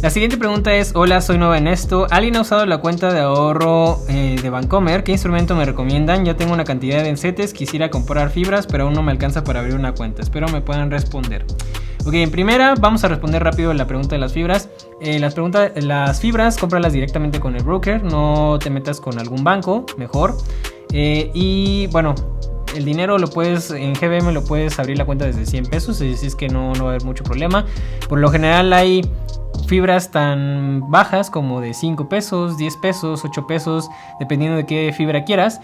La siguiente pregunta es: hola, soy nueva en esto. ¿Alguien ha usado la cuenta de ahorro de Bancomer? ¿Qué instrumento me recomiendan? Ya tengo una cantidad de CETES, quisiera comprar fibras, pero aún no me alcanza para abrir una cuenta. Espero me puedan responder. Ok, en primera vamos a responder rápido la pregunta de las fibras. Las fibras, cómpralas directamente con el broker, no te metas con algún banco, mejor. Y bueno, el dinero lo puedes, en GBM lo puedes abrir la cuenta desde 100 pesos, así es que no va a haber mucho problema. Por lo general hay fibras tan bajas como de 5 pesos, 10 pesos, 8 pesos, dependiendo de qué fibra quieras.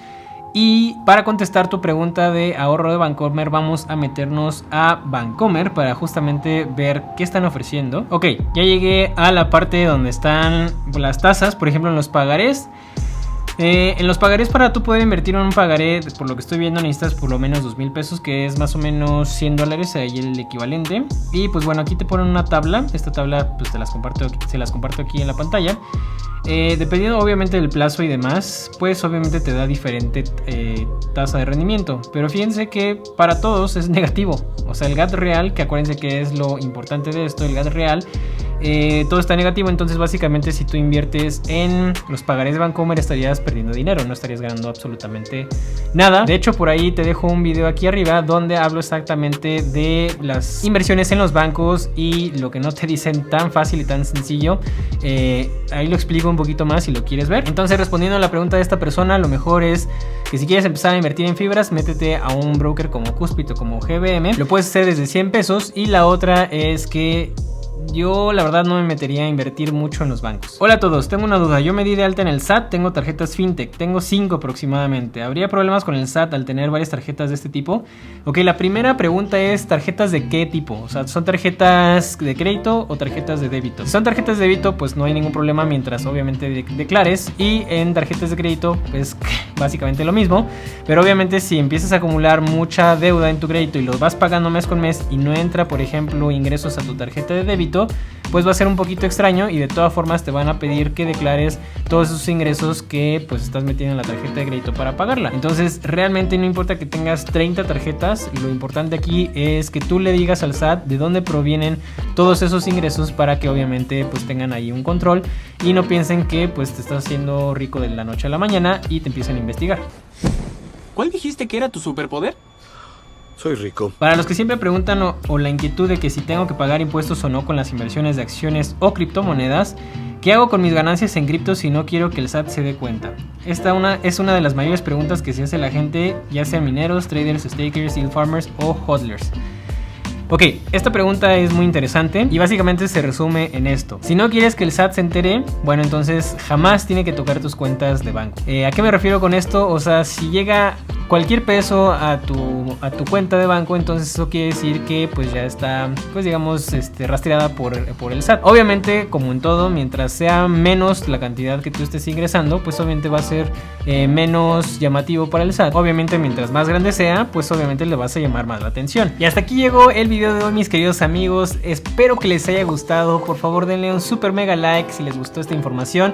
Y para contestar tu pregunta de ahorro de Bancomer, vamos a meternos a Bancomer para justamente ver qué están ofreciendo. Ok, ya llegué a la parte donde están las tasas, por ejemplo en los pagarés. En los pagarés, para tú poder invertir en un pagaré, por lo que estoy viendo, necesitas por lo menos 2,000 pesos, que es más o menos 100 dólares, ahí el equivalente. Y pues bueno, aquí te ponen una tabla. Esta tabla pues se las comparto aquí en la pantalla. Dependiendo obviamente del plazo y demás, pues obviamente te da diferente tasa de rendimiento. Pero fíjense que para todos es negativo. O sea, el GAT real, que acuérdense que es lo importante de esto, el GAT real, todo está negativo. Entonces básicamente si tú inviertes en los pagarés de Bancomer estarías perdiendo dinero, no estarías ganando absolutamente nada. De hecho, por ahí te dejo un video aquí arriba donde hablo exactamente de las inversiones en los bancos y lo que no te dicen tan fácil y tan sencillo. Ahí lo explico un poquito más si lo quieres ver. Entonces, respondiendo a la pregunta de esta persona, lo mejor es que si quieres empezar a invertir en fibras, métete a un broker como Cuspid o como GBM. Lo puedes hacer desde 100 pesos. Y la otra es que yo la verdad no me metería a invertir mucho en los bancos. Hola a todos, tengo una duda. Yo me di de alta en el SAT, tengo tarjetas fintech, tengo 5 aproximadamente. ¿Habría problemas con el SAT al tener varias tarjetas de este tipo? Ok, la primera pregunta es: ¿tarjetas de qué tipo? O sea, ¿son tarjetas de crédito o tarjetas de débito? Si son tarjetas de débito, pues no hay ningún problema mientras obviamente declares. Y en tarjetas de crédito, pues básicamente lo mismo. Pero obviamente si empiezas a acumular mucha deuda en tu crédito y lo vas pagando mes con mes y no entra, por ejemplo, ingresos a tu tarjeta de débito, pues va a ser un poquito extraño y de todas formas te van a pedir que declares todos esos ingresos que pues estás metiendo en la tarjeta de crédito para pagarla. Entonces realmente no importa que tengas 30 tarjetas, lo importante aquí es que tú le digas al SAT de dónde provienen todos esos ingresos para que obviamente pues tengan ahí un control y no piensen que pues te estás haciendo rico de la noche a la mañana y te empiecen a investigar. ¿Cuál dijiste que era tu superpoder? Soy rico. Para los que siempre preguntan o la inquietud de que si tengo que pagar impuestos o no con las inversiones de acciones o criptomonedas, ¿qué hago con mis ganancias en cripto si no quiero que el SAT se dé cuenta? Esta es una de las mayores preguntas que se hace la gente, ya sean mineros, traders, stakers, yield farmers o hodlers. Ok, esta pregunta es muy interesante y básicamente se resume en esto. Si no quieres que el SAT se entere, bueno, entonces jamás tiene que tocar tus cuentas de banco. ¿A qué me refiero con esto? O sea, si llega cualquier peso a tu cuenta de banco, entonces eso quiere decir que pues ya está, pues digamos, rastreada por el SAT. Obviamente, como en todo, mientras sea menos la cantidad que tú estés ingresando, pues obviamente va a ser menos llamativo para el SAT. Obviamente, mientras más grande sea, pues obviamente le vas a llamar más la atención. Y hasta aquí llegó el video de hoy, mis queridos amigos. Espero que les haya gustado. Por favor, denle un super mega like si les gustó esta información.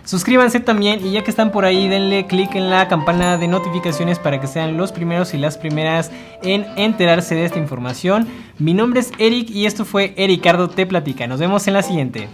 Suscríbanse también y ya que están por ahí, denle click en la campana de notificaciones para que sean los primeros y las primeras en enterarse de esta información. Mi nombre es Eric y esto fue Ericardo Te Platica. Nos vemos en la siguiente.